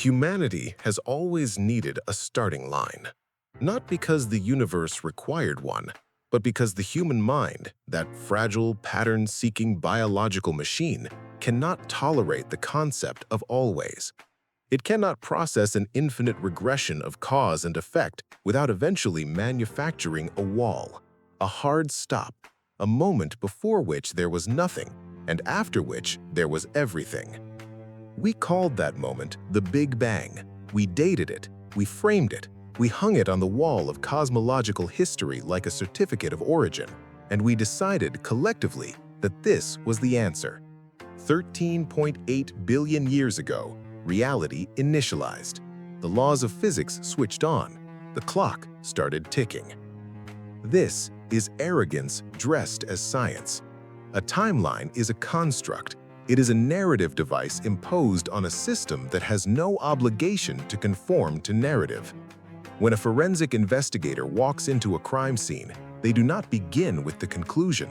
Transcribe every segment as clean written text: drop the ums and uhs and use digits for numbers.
Humanity has always needed a starting line, not because the universe required one, but because the human mind, that fragile, pattern-seeking biological machine, cannot tolerate the concept of always. It cannot process an infinite regression of cause and effect without eventually manufacturing a wall, a hard stop, a moment before which there was nothing, and after which there was everything. We called that moment the Big Bang. We dated it, we framed it, we hung it on the wall of cosmological history like a certificate of origin, and we decided collectively that this was the answer. 13.8 billion years ago, reality initialized. The laws of physics switched on. The clock started ticking. This is arrogance dressed as science. A timeline is a construct. It is a narrative device imposed on a system that has no obligation to conform to narrative. When a forensic investigator walks into a crime scene, they do not begin with the conclusion.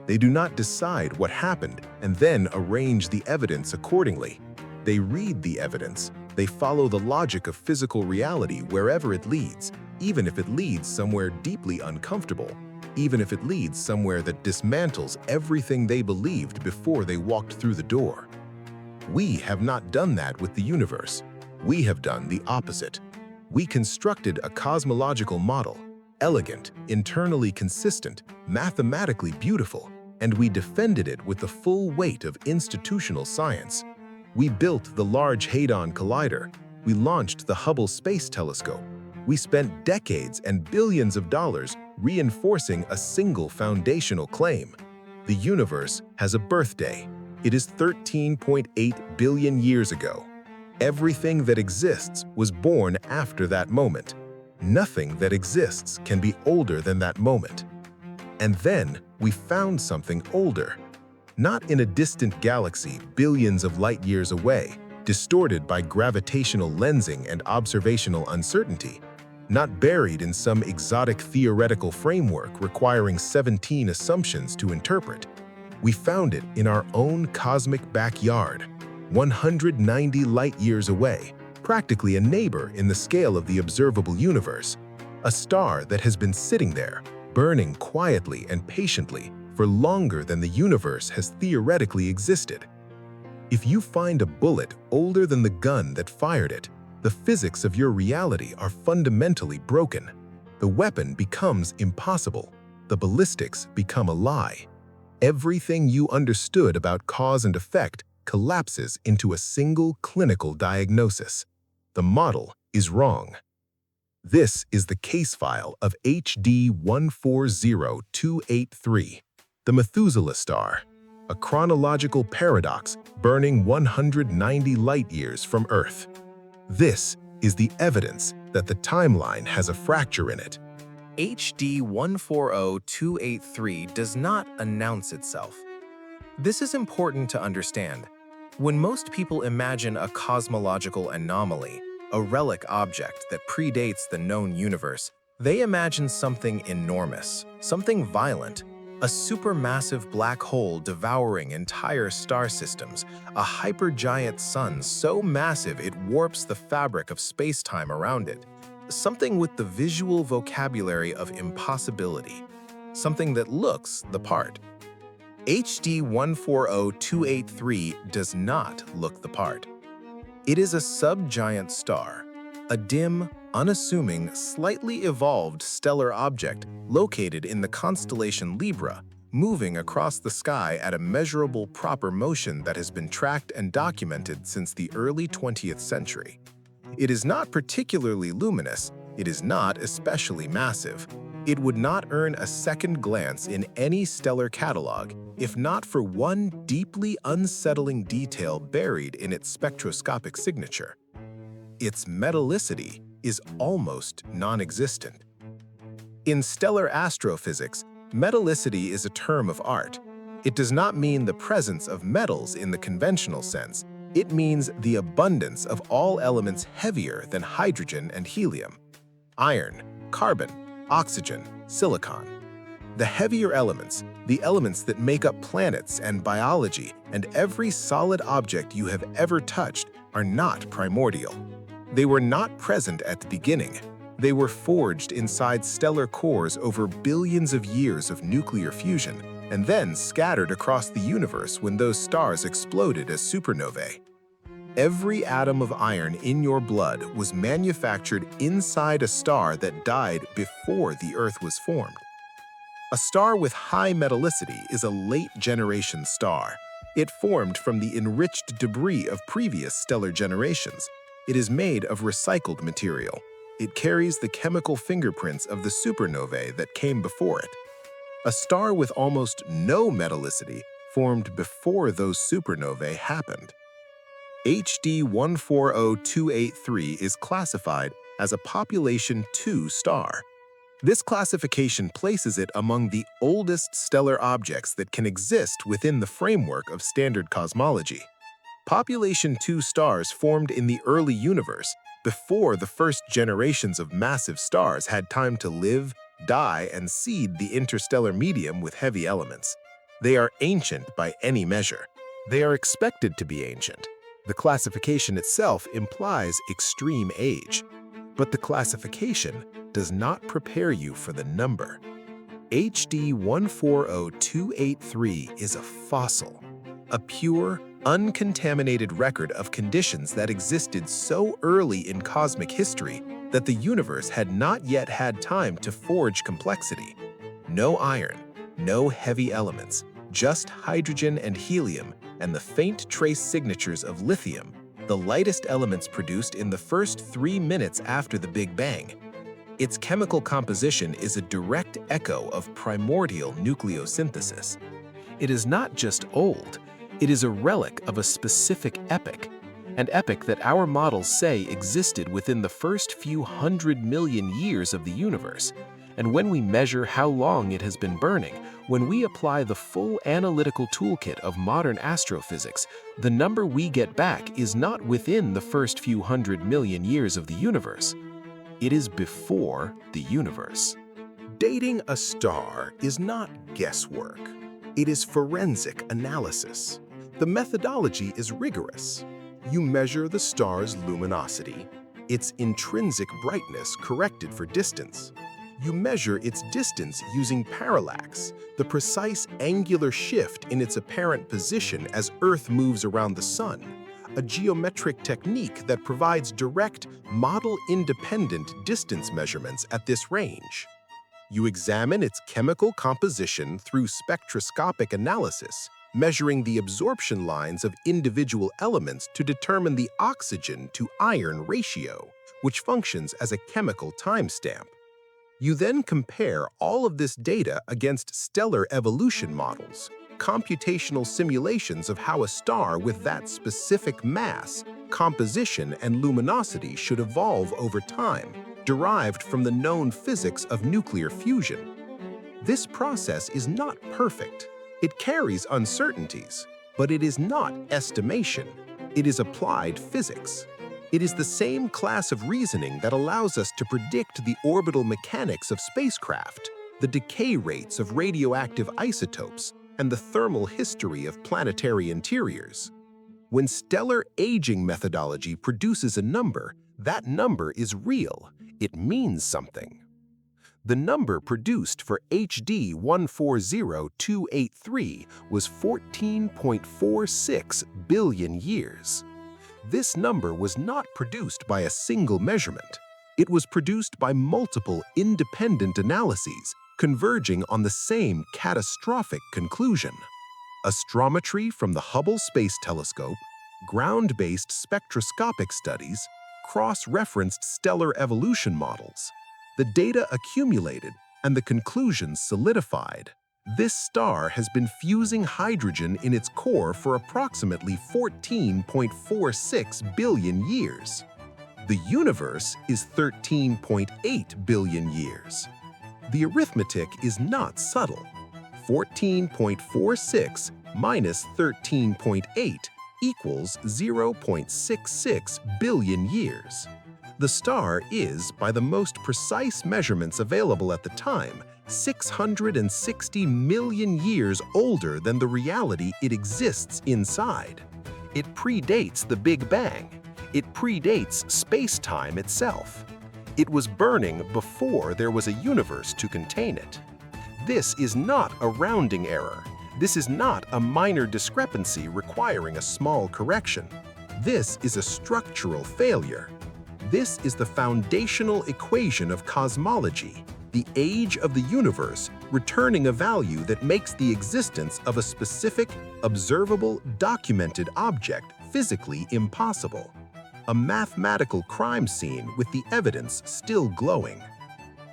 They do not decide what happened and then arrange the evidence accordingly. They read the evidence. They follow the logic of physical reality wherever it leads, even if it leads somewhere deeply uncomfortable, even if it leads somewhere that dismantles everything they believed before they walked through the door. We have not done that with the universe. We have done the opposite. We constructed a cosmological model, elegant, internally consistent, mathematically beautiful, and we defended it with the full weight of institutional science. We built the Large Hadron Collider. We launched the Hubble Space Telescope. We spent decades and billions of dollars reinforcing a single foundational claim. The universe has a birthday. It is 13.8 billion years ago. Everything that exists was born after that moment. Nothing that exists can be older than that moment. And then we found something older. Not in a distant galaxy billions of light years away, distorted by gravitational lensing and observational uncertainty. Not buried in some exotic theoretical framework requiring 17 assumptions to interpret. We found it in our own cosmic backyard, 190 light years away, practically a neighbor in the scale of the observable universe. A star that has been sitting there, burning quietly and patiently for longer than the universe has theoretically existed. If you find a bullet older than the gun that fired it, the physics of your reality are fundamentally broken. The weapon becomes impossible. The ballistics become a lie. Everything you understood about cause and effect collapses into a single clinical diagnosis. The model is wrong. This is the case file of HD 140283, the Methuselah Star, a chronological paradox burning 190 light-years from Earth. This is the evidence that the timeline has a fracture in it. HD 140283 does not announce itself. This is important to understand. When most people imagine a cosmological anomaly, a relic object that predates the known universe, they imagine something enormous, something violent, a supermassive black hole devouring entire star systems, a hypergiant sun so massive it warps the fabric of space-time around it, something with the visual vocabulary of impossibility, something that looks the part. HD 140283 does not look the part. It is a subgiant star, a dim, unassuming, slightly evolved stellar object located in the constellation Libra, moving across the sky at a measurable proper motion that has been tracked and documented since the early 20th century. It is not particularly luminous, it is not especially massive. It would not earn a second glance in any stellar catalog if not for one deeply unsettling detail buried in its spectroscopic signature. Its metallicity is almost non-existent. In stellar astrophysics, metallicity is a term of art. It does not mean the presence of metals in the conventional sense. It means the abundance of all elements heavier than hydrogen and helium: iron, carbon, oxygen, silicon. The heavier elements, the elements that make up planets and biology and every solid object you have ever touched, are not primordial. They were not present at the beginning. They were forged inside stellar cores over billions of years of nuclear fusion, and then scattered across the universe when those stars exploded as supernovae. Every atom of iron in your blood was manufactured inside a star that died before the Earth was formed. A star with high metallicity is a late-generation star. It formed from the enriched debris of previous stellar generations. It is made of recycled material. It carries the chemical fingerprints of the supernovae that came before it. A star with almost no metallicity formed before those supernovae happened. HD 140283 is classified as a population II star. This classification places it among the oldest stellar objects that can exist within the framework of standard cosmology. Population II stars formed in the early universe before the first generations of massive stars had time to live, die, and seed the interstellar medium with heavy elements. They are ancient by any measure. They are expected to be ancient. The classification itself implies extreme age, but the classification does not prepare you for the number. HD 140283 is a fossil, a pure, uncontaminated record of conditions that existed so early in cosmic history that the universe had not yet had time to forge complexity. No iron, no heavy elements, just hydrogen and helium and the faint trace signatures of lithium, the lightest elements produced in the first 3 minutes after the Big Bang. Its chemical composition is a direct echo of primordial nucleosynthesis. It is not just old, it is a relic of a specific epoch, an epoch that our models say existed within the first few 100 million years of the universe. And when we measure how long it has been burning, when we apply the full analytical toolkit of modern astrophysics, the number we get back is not within the first few 100 million years of the universe. It is before the universe. Dating a star is not guesswork. It is forensic analysis. The methodology is rigorous. You measure the star's luminosity, its intrinsic brightness corrected for distance. You measure its distance using parallax, the precise angular shift in its apparent position as Earth moves around the Sun, a geometric technique that provides direct, model-independent distance measurements at this range. You examine its chemical composition through spectroscopic analysis, measuring the absorption lines of individual elements to determine the oxygen-to-iron ratio, which functions as a chemical timestamp. You then compare all of this data against stellar evolution models, computational simulations of how a star with that specific mass, composition, and luminosity should evolve over time, derived from the known physics of nuclear fusion. This process is not perfect. It carries uncertainties, but it is not estimation. It is applied physics. It is the same class of reasoning that allows us to predict the orbital mechanics of spacecraft, the decay rates of radioactive isotopes, and the thermal history of planetary interiors. When stellar aging methodology produces a number, that number is real. It means something. The number produced for HD 140283 was 14.46 billion years. This number was not produced by a single measurement. It was produced by multiple independent analyses converging on the same catastrophic conclusion. Astrometry from the Hubble Space Telescope, ground-based spectroscopic studies, cross-referenced stellar evolution models. The data accumulated and the conclusions solidified. This star has been fusing hydrogen in its core for approximately 14.46 billion years. The universe is 13.8 billion years. The arithmetic is not subtle. 14.46 minus 13.8 equals 0.66 billion years. The star is, by the most precise measurements available at the time, 660 million years older than the reality it exists inside. It predates the Big Bang. It predates space-time itself. It was burning before there was a universe to contain it. This is not a rounding error. This is not a minor discrepancy requiring a small correction. This is a structural failure. This is the foundational equation of cosmology, the age of the universe returning a value that makes the existence of a specific, observable, documented object physically impossible. A mathematical crime scene with the evidence still glowing.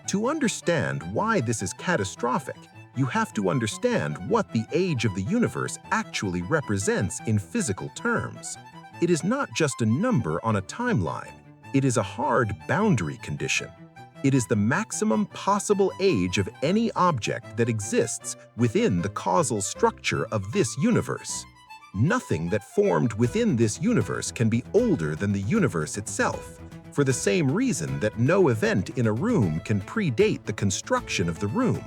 To understand why this is catastrophic, you have to understand what the age of the universe actually represents in physical terms. It is not just a number on a timeline. It is a hard boundary condition. It is the maximum possible age of any object that exists within the causal structure of this universe. Nothing that formed within this universe can be older than the universe itself, for the same reason that no event in a room can predate the construction of the room.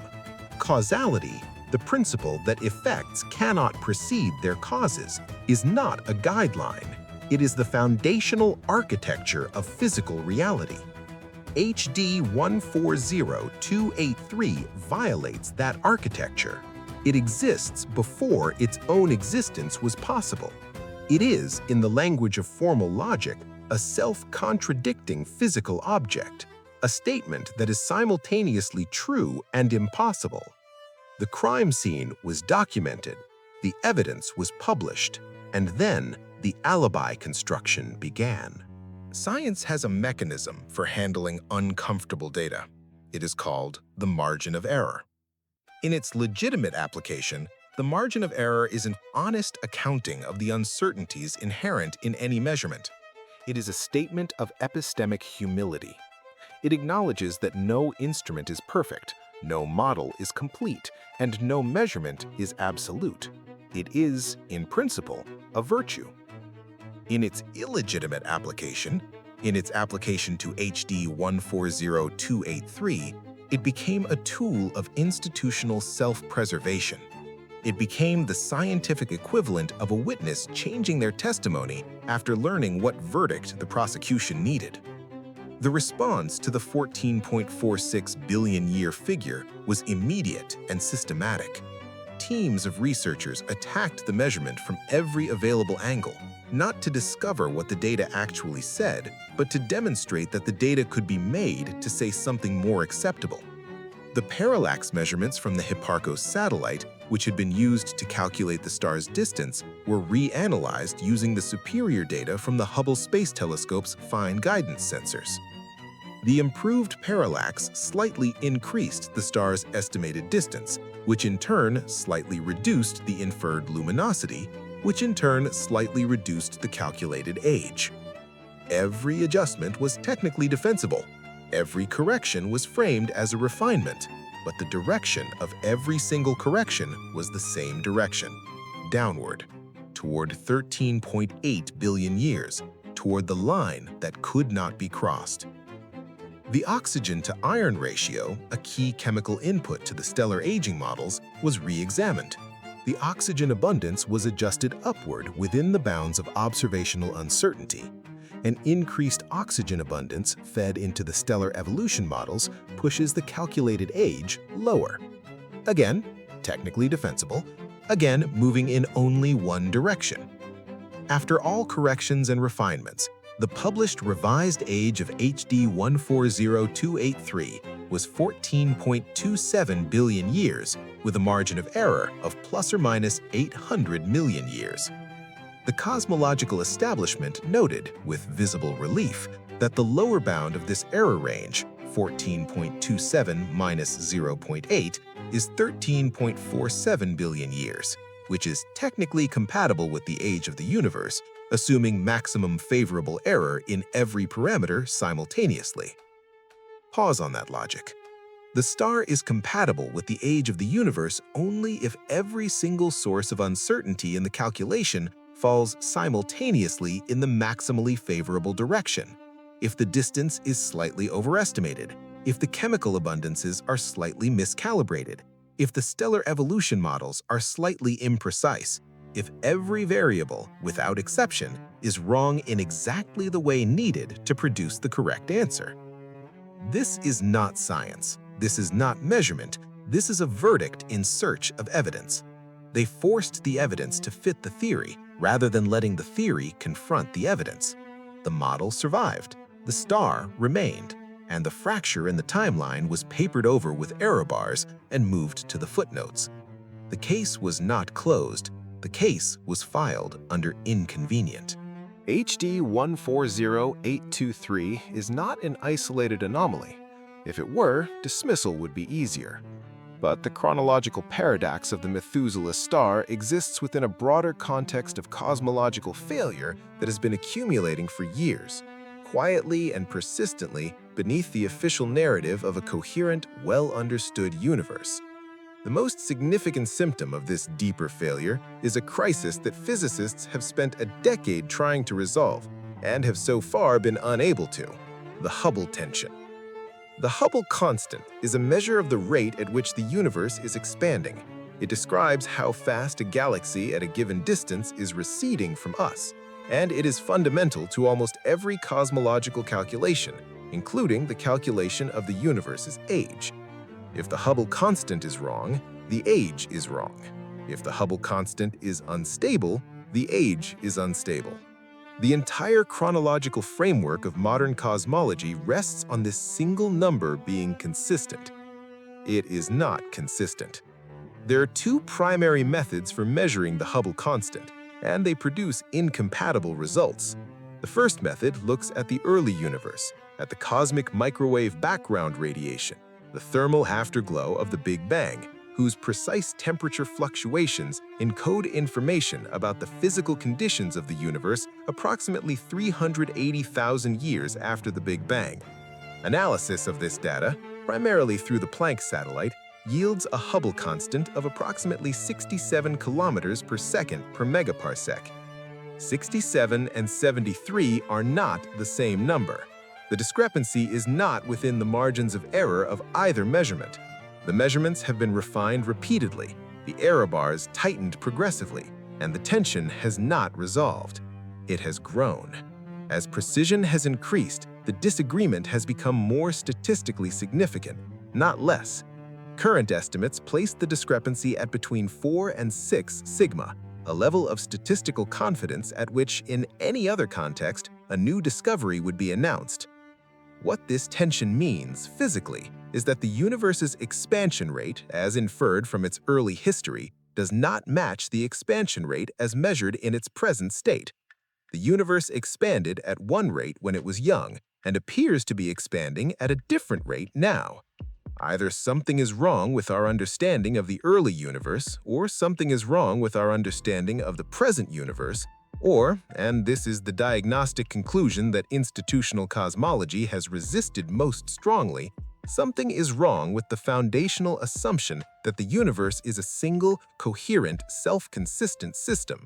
Causality, the principle that effects cannot precede their causes, is not a guideline. It is the foundational architecture of physical reality. HD 140283 violates that architecture. It exists before its own existence was possible. It is, in the language of formal logic, a self-contradicting physical object, a statement that is simultaneously true and impossible. The crime scene was documented, the evidence was published, and then the alibi construction began. Science has a mechanism for handling uncomfortable data. It is called the margin of error. In its legitimate application, the margin of error is an honest accounting of the uncertainties inherent in any measurement. It is a statement of epistemic humility. It acknowledges that no instrument is perfect, no model is complete, and no measurement is absolute. It is, in principle, a virtue. In its illegitimate application, in its application to HD 140283, it became a tool of institutional self-preservation. It became the scientific equivalent of a witness changing their testimony after learning what verdict the prosecution needed. The response to the 14.46 billion-year figure was immediate and systematic. Teams of researchers attacked the measurement from every available angle, not to discover what the data actually said, but to demonstrate that the data could be made to say something more acceptable. The parallax measurements from the Hipparcos satellite, which had been used to calculate the star's distance, were reanalyzed using the superior data from the Hubble Space Telescope's fine guidance sensors. The improved parallax slightly increased the star's estimated distance, which in turn slightly reduced the inferred luminosity, which in turn slightly reduced the calculated age. Every adjustment was technically defensible. Every correction was framed as a refinement, but the direction of every single correction was the same direction, downward, toward 13.8 billion years, toward the line that could not be crossed. The oxygen-to-iron ratio, a key chemical input to the stellar aging models, was re-examined. The oxygen abundance was adjusted upward within the bounds of observational uncertainty. An increased oxygen abundance fed into the stellar evolution models pushes the calculated age lower. Again, technically defensible, again moving in only one direction. After all corrections and refinements, the published revised age of HD 140283 was 14.27 billion years, with a margin of error of plus or minus 800 million years. The cosmological establishment noted, with visible relief, that the lower bound of this error range, 14.27 minus 0.8, is 13.47 billion years, which is technically compatible with the age of the universe, assuming maximum favorable error in every parameter simultaneously. Pause on that logic. The star is compatible with the age of the universe only if every single source of uncertainty in the calculation falls simultaneously in the maximally favorable direction, if the distance is slightly overestimated, if the chemical abundances are slightly miscalibrated, if the stellar evolution models are slightly imprecise, if every variable, without exception, is wrong in exactly the way needed to produce the correct answer. This is not science. This is not measurement. This is a verdict in search of evidence. They forced the evidence to fit the theory rather than letting the theory confront the evidence. The model survived, the star remained, and the fracture in the timeline was papered over with error bars and moved to the footnotes. The case was not closed. The case was filed under inconvenient. HD 140823 is not an isolated anomaly. If it were, dismissal would be easier. But the chronological paradox of the Methuselah Star exists within a broader context of cosmological failure that has been accumulating for years, quietly and persistently beneath the official narrative of a coherent, well-understood universe. The most significant symptom of this deeper failure is a crisis that physicists have spent a decade trying to resolve and have so far been unable to: the Hubble tension. The Hubble constant is a measure of the rate at which the universe is expanding. It describes how fast a galaxy at a given distance is receding from us, and it is fundamental to almost every cosmological calculation, including the calculation of the universe's age. If the Hubble constant is wrong, the age is wrong. If the Hubble constant is unstable, the age is unstable. The entire chronological framework of modern cosmology rests on this single number being consistent. It is not consistent. There are two primary methods for measuring the Hubble constant, and they produce incompatible results. The first method looks at the early universe, at the cosmic microwave background radiation, the thermal afterglow of the Big Bang, whose precise temperature fluctuations encode information about the physical conditions of the universe approximately 380,000 years after the Big Bang. Analysis of this data, primarily through the Planck satellite, yields a Hubble constant of approximately 67 kilometers per second per megaparsec. 67 and 73 are not the same number. The discrepancy is not within the margins of error of either measurement. The measurements have been refined repeatedly, the error bars tightened progressively, and the tension has not resolved. It has grown. As precision has increased, the disagreement has become more statistically significant, not less. Current estimates place the discrepancy at between 4 and 6 sigma, a level of statistical confidence at which, in any other context, a new discovery would be announced. What this tension means physically is that the universe's expansion rate, as inferred from its early history, does not match the expansion rate as measured in its present state. The universe expanded at one rate when it was young and appears to be expanding at a different rate now. Either something is wrong with our understanding of the early universe, or something is wrong with our understanding of the present universe, or, and this is the diagnostic conclusion that institutional cosmology has resisted most strongly, something is wrong with the foundational assumption that the universe is a single, coherent, self-consistent system.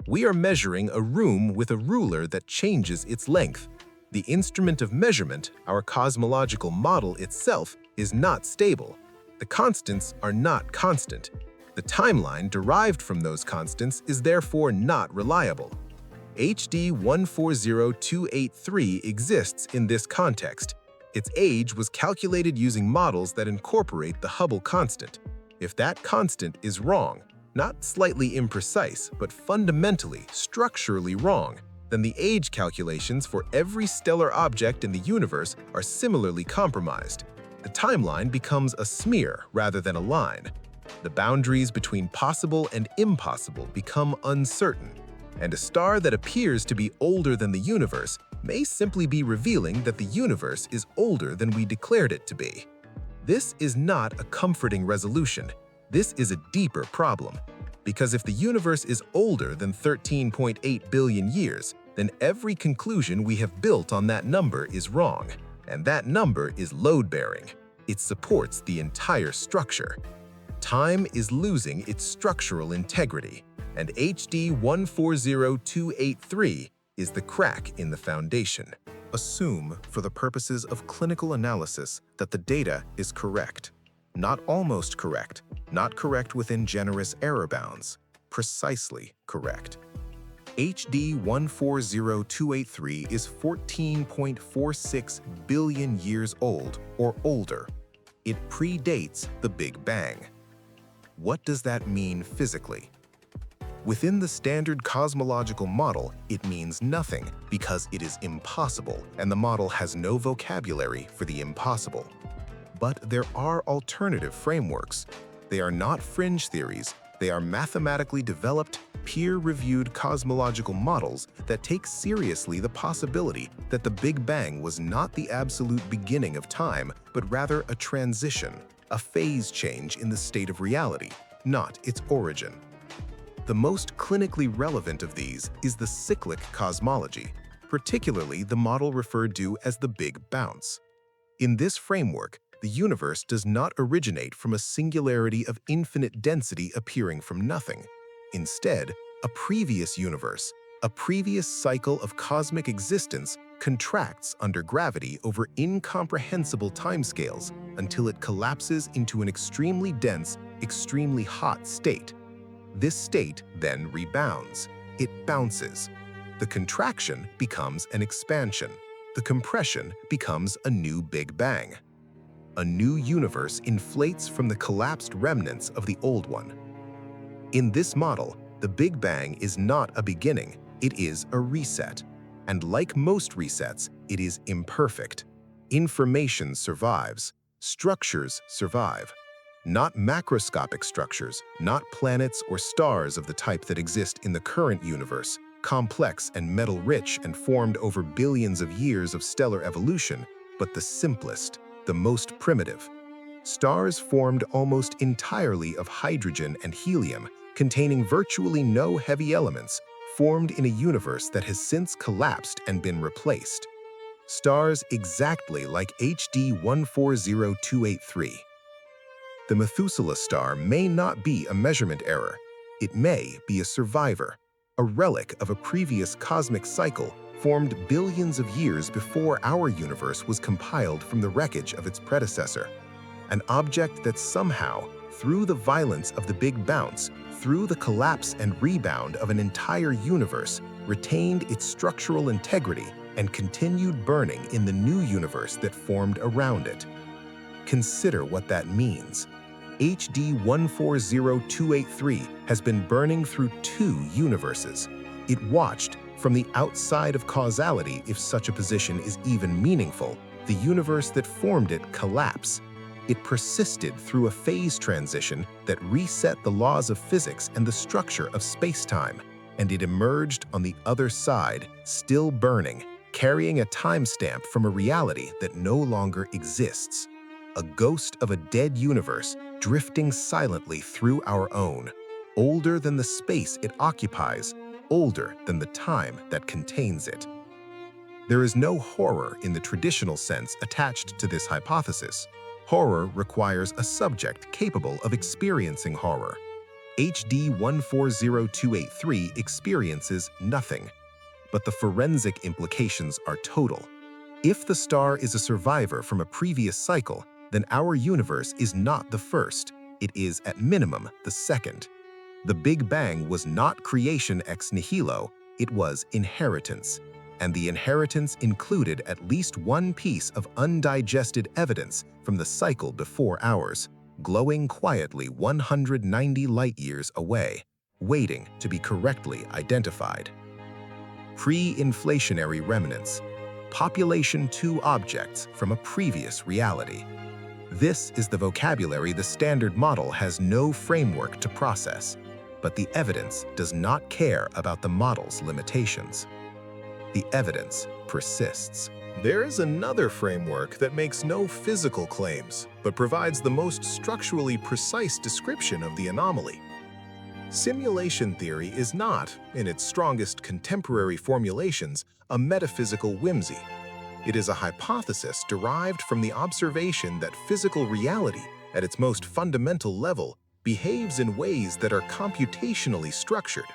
We are measuring a room with a ruler that changes its length. The instrument of measurement, our cosmological model itself, is not stable. The constants are not constant. The timeline derived from those constants is therefore not reliable. HD 140283 exists in this context. Its age was calculated using models that incorporate the Hubble constant. If that constant is wrong, not slightly imprecise, but fundamentally, structurally wrong, then the age calculations for every stellar object in the universe are similarly compromised. The timeline becomes a smear rather than a line. The boundaries between possible and impossible become uncertain, and a star that appears to be older than the universe may simply be revealing that the universe is older than we declared it to be. This is not a comforting resolution. This is a deeper problem. Because if the universe is older than 13.8 billion years, then every conclusion we have built on that number is wrong, and that number is load-bearing. It supports the entire structure. Time is losing its structural integrity, and HD 140283 is the crack in the foundation. Assume, for the purposes of clinical analysis, that the data is correct. Not almost correct, not correct within generous error bounds. precisely correct. HD 140283 is 14.46 billion years old or older. It predates the Big Bang. What does that mean physically? Within the standard cosmological model, it means nothing because it is impossible and the model has no vocabulary for the impossible. But there are alternative frameworks. They are not fringe theories. They are mathematically developed, peer-reviewed cosmological models that take seriously the possibility that the Big Bang was not the absolute beginning of time, but rather a transition, a phase change in the state of reality, not its origin. The most clinically relevant of these is the cyclic cosmology, particularly the model referred to as the Big Bounce. In this framework, the universe does not originate from a singularity of infinite density appearing from nothing. Instead, a previous universe, a previous cycle of cosmic existence contracts under gravity over incomprehensible timescales until it collapses into an extremely dense, extremely hot state. This state then rebounds. It bounces. The contraction becomes an expansion. The compression becomes a new Big Bang. A new universe inflates from the collapsed remnants of the old one. In this model, the Big Bang is not a beginning, it is a reset. And like most resets, it is imperfect. Information survives. Structures survive. Not macroscopic structures, not planets or stars of the type that exist in the current universe, complex and metal-rich and formed over billions of years of stellar evolution, but the simplest, the most primitive. Stars formed almost entirely of hydrogen and helium, containing virtually no heavy elements, formed in a universe that has since collapsed and been replaced. Stars exactly like HD 140283. The Methuselah Star may not be a measurement error. It may be a survivor, a relic of a previous cosmic cycle formed billions of years before our universe was compiled from the wreckage of its predecessor. An object that somehow, through the violence of the Big Bounce, through the collapse and rebound of an entire universe, retained its structural integrity and continued burning in the new universe that formed around it. Consider what that means. HD 140283 has been burning through two universes. It watched, from the outside of causality, if such a position is even meaningful, the universe that formed it collapse. It persisted through a phase transition that reset the laws of physics and the structure of space-time, and it emerged on the other side, still burning, carrying a timestamp from a reality that no longer exists. A ghost of a dead universe drifting silently through our own, older than the space it occupies, older than the time that contains it. There is no horror in the traditional sense attached to this hypothesis. Horror requires a subject capable of experiencing horror. HD 140283 experiences nothing, but the forensic implications are total. If the star is a survivor from a previous cycle, then our universe is not the first, it is at minimum the second. The Big Bang was not creation ex nihilo, it was inheritance. And the inheritance included at least one piece of undigested evidence from the cycle before ours, glowing quietly 190 light-years away, waiting to be correctly identified. Pre-inflationary remnants. Population 2 objects from a previous reality. This is the vocabulary the standard model has no framework to process, but the evidence does not care about the model's limitations. The evidence persists. There is another framework that makes no physical claims, but provides the most structurally precise description of the anomaly. Simulation theory is not, in its strongest contemporary formulations, a metaphysical whimsy. It is a hypothesis derived from the observation that physical reality, at its most fundamental level, behaves in ways that are computationally structured.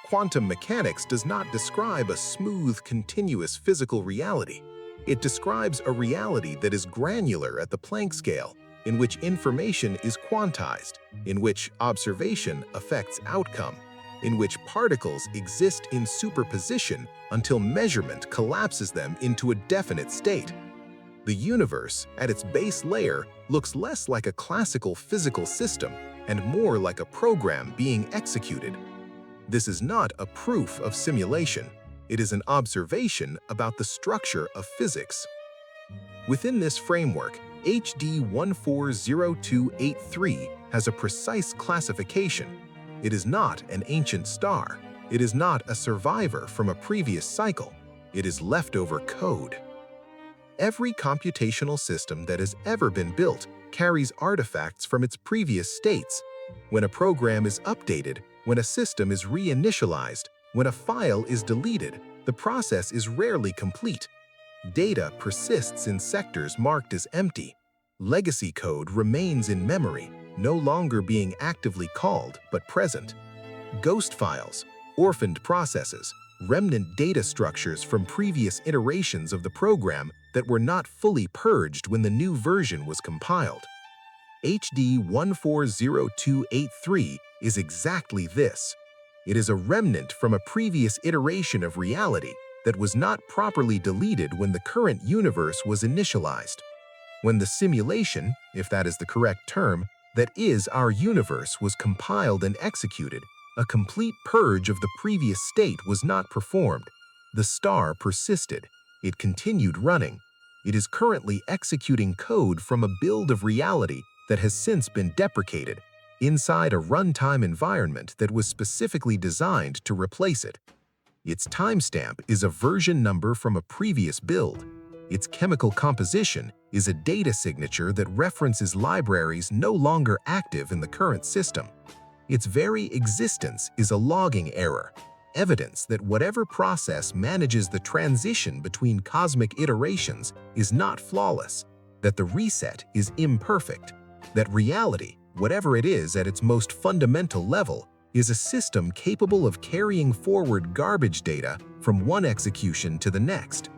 Quantum mechanics does not describe a smooth, continuous physical reality. It describes a reality that is granular at the Planck scale, in which information is quantized, in which observation affects outcome, in which particles exist in superposition until measurement collapses them into a definite state. The universe, at its base layer, looks less like a classical physical system and more like a program being executed. This is not a proof of simulation. It is an observation about the structure of physics. Within this framework, HD 140283 has a precise classification. It is not an ancient star. It is not a survivor from a previous cycle. It is leftover code. Every computational system that has ever been built carries artifacts from its previous states. When a program is updated, when a system is reinitialized, when a file is deleted, the process is rarely complete. Data persists in sectors marked as empty. Legacy code remains in memory, no longer being actively called but present. Ghost files, orphaned processes, remnant data structures from previous iterations of the program that were not fully purged when the new version was compiled. HD 140283 is exactly this. It is a remnant from a previous iteration of reality that was not properly deleted when the current universe was initialized. When the simulation, if that is the correct term, that is our universe was compiled and executed, a complete purge of the previous state was not performed. The star persisted. It continued running. It is currently executing code from a build of reality that has since been deprecated, inside a runtime environment that was specifically designed to replace it. Its timestamp is a version number from a previous build. Its chemical composition is a data signature that references libraries no longer active in the current system. Its very existence is a logging error, evidence that whatever process manages the transition between cosmic iterations is not flawless, that the reset is imperfect, that reality, whatever it is at its most fundamental level, is a system capable of carrying forward garbage data from one execution to the next.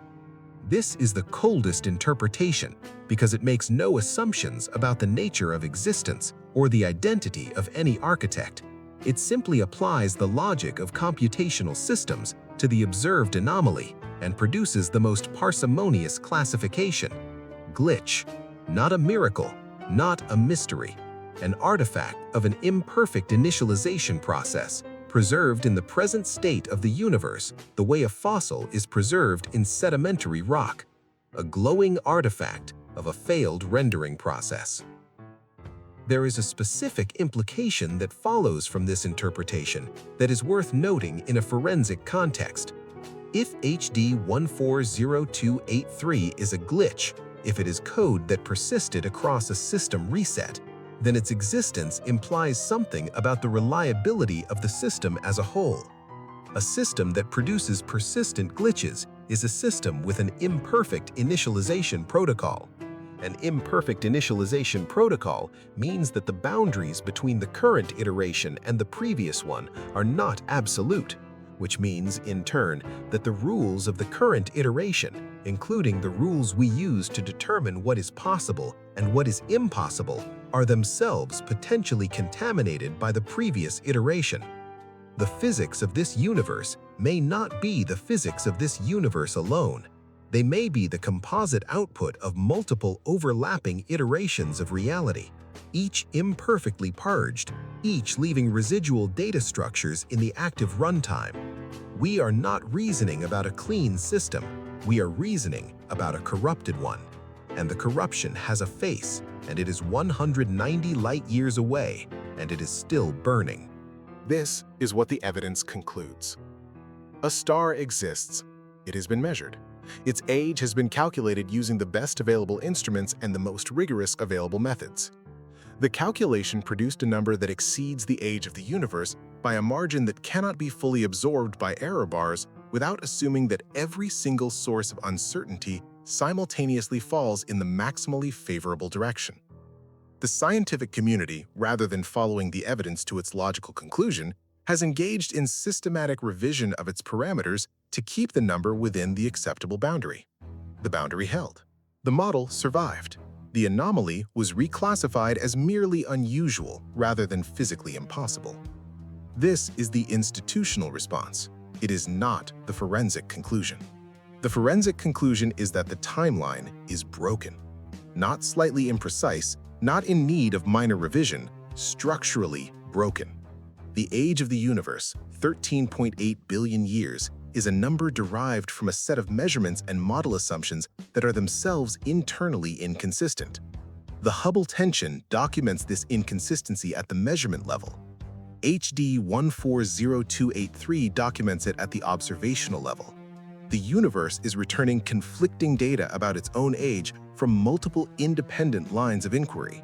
This is the coldest interpretation because it makes no assumptions about the nature of existence or the identity of any architect. It simply applies the logic of computational systems to the observed anomaly and produces the most parsimonious classification. Glitch, not a miracle, not a mystery, an artifact of an imperfect initialization process, preserved in the present state of the universe the way a fossil is preserved in sedimentary rock, a glowing artifact of a failed rendering process. There is a specific implication that follows from this interpretation that is worth noting in a forensic context. If HD 140283 is a glitch, if it is code that persisted across a system reset, then its existence implies something about the reliability of the system as a whole. A system that produces persistent glitches is a system with an imperfect initialization protocol. An imperfect initialization protocol means that the boundaries between the current iteration and the previous one are not absolute, which means, in turn, that the rules of the current iteration, including the rules we use to determine what is possible and what is impossible, are themselves potentially contaminated by the previous iteration. The physics of this universe may not be the physics of this universe alone. They may be the composite output of multiple overlapping iterations of reality, each imperfectly purged, each leaving residual data structures in the active runtime. We are not reasoning about a clean system. We are reasoning about a corrupted one. And the corruption has a face, and it is 190 light-years away, and it is still burning. This is what the evidence concludes. A star exists. It has been measured. Its age has been calculated using the best available instruments and the most rigorous available methods. The calculation produced a number that exceeds the age of the universe by a margin that cannot be fully absorbed by error bars without assuming that every single source of uncertainty simultaneously falls in the maximally favorable direction. The scientific community, rather than following the evidence to its logical conclusion, has engaged in systematic revision of its parameters to keep the number within the acceptable boundary. The boundary held. The model survived. The anomaly was reclassified as merely unusual rather than physically impossible. This is the institutional response. It is not the forensic conclusion. The forensic conclusion is that the timeline is broken. Not slightly imprecise, not in need of minor revision, structurally broken. The age of the universe, 13.8 billion years, is a number derived from a set of measurements and model assumptions that are themselves internally inconsistent. The Hubble tension documents this inconsistency at the measurement level. HD 140283 documents it at the observational level. The universe is returning conflicting data about its own age from multiple independent lines of inquiry.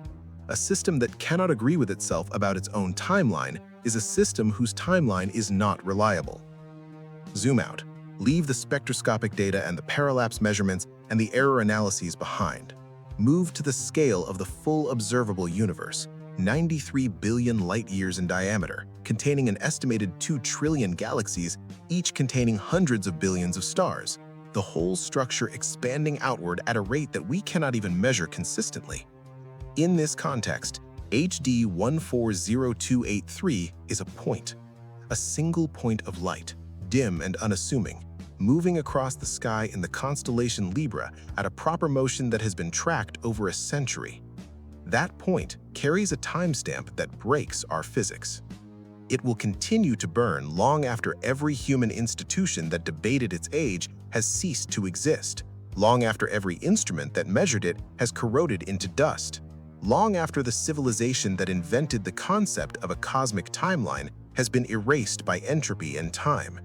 A system that cannot agree with itself about its own timeline is a system whose timeline is not reliable. Zoom out. Leave the spectroscopic data and the parallax measurements and the error analyses behind. Move to the scale of the full observable universe, 93 billion light-years in diameter, containing an estimated 2 trillion galaxies, each containing hundreds of billions of stars, the whole structure expanding outward at a rate that we cannot even measure consistently. In this context, HD 140283 is a point, a single point of light, dim and unassuming, moving across the sky in the constellation Libra at a proper motion that has been tracked over a century. That point carries a timestamp that breaks our physics. It will continue to burn long after every human institution that debated its age has ceased to exist, long after every instrument that measured it has corroded into dust, long after the civilization that invented the concept of a cosmic timeline has been erased by entropy and time.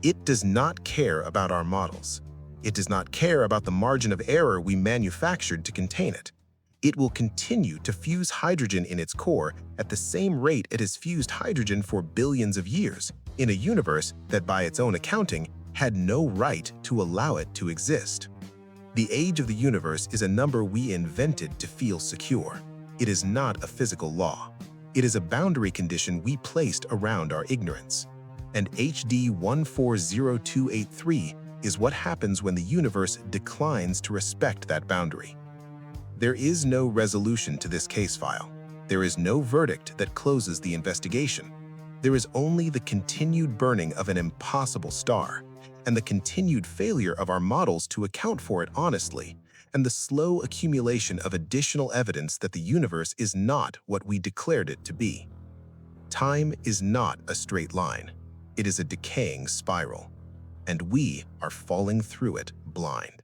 It does not care about our models. It does not care about the margin of error we manufactured to contain it. It will continue to fuse hydrogen in its core at the same rate it has fused hydrogen for billions of years, in a universe that by its own accounting had no right to allow it to exist. The age of the universe is a number we invented to feel secure. It is not a physical law. It is a boundary condition we placed around our ignorance. And HD 140283 is what happens when the universe declines to respect that boundary. There is no resolution to this case file. There is no verdict that closes the investigation. There is only the continued burning of an impossible star, and the continued failure of our models to account for it honestly, and the slow accumulation of additional evidence that the universe is not what we declared it to be. Time is not a straight line. It is a decaying spiral, and we are falling through it blind.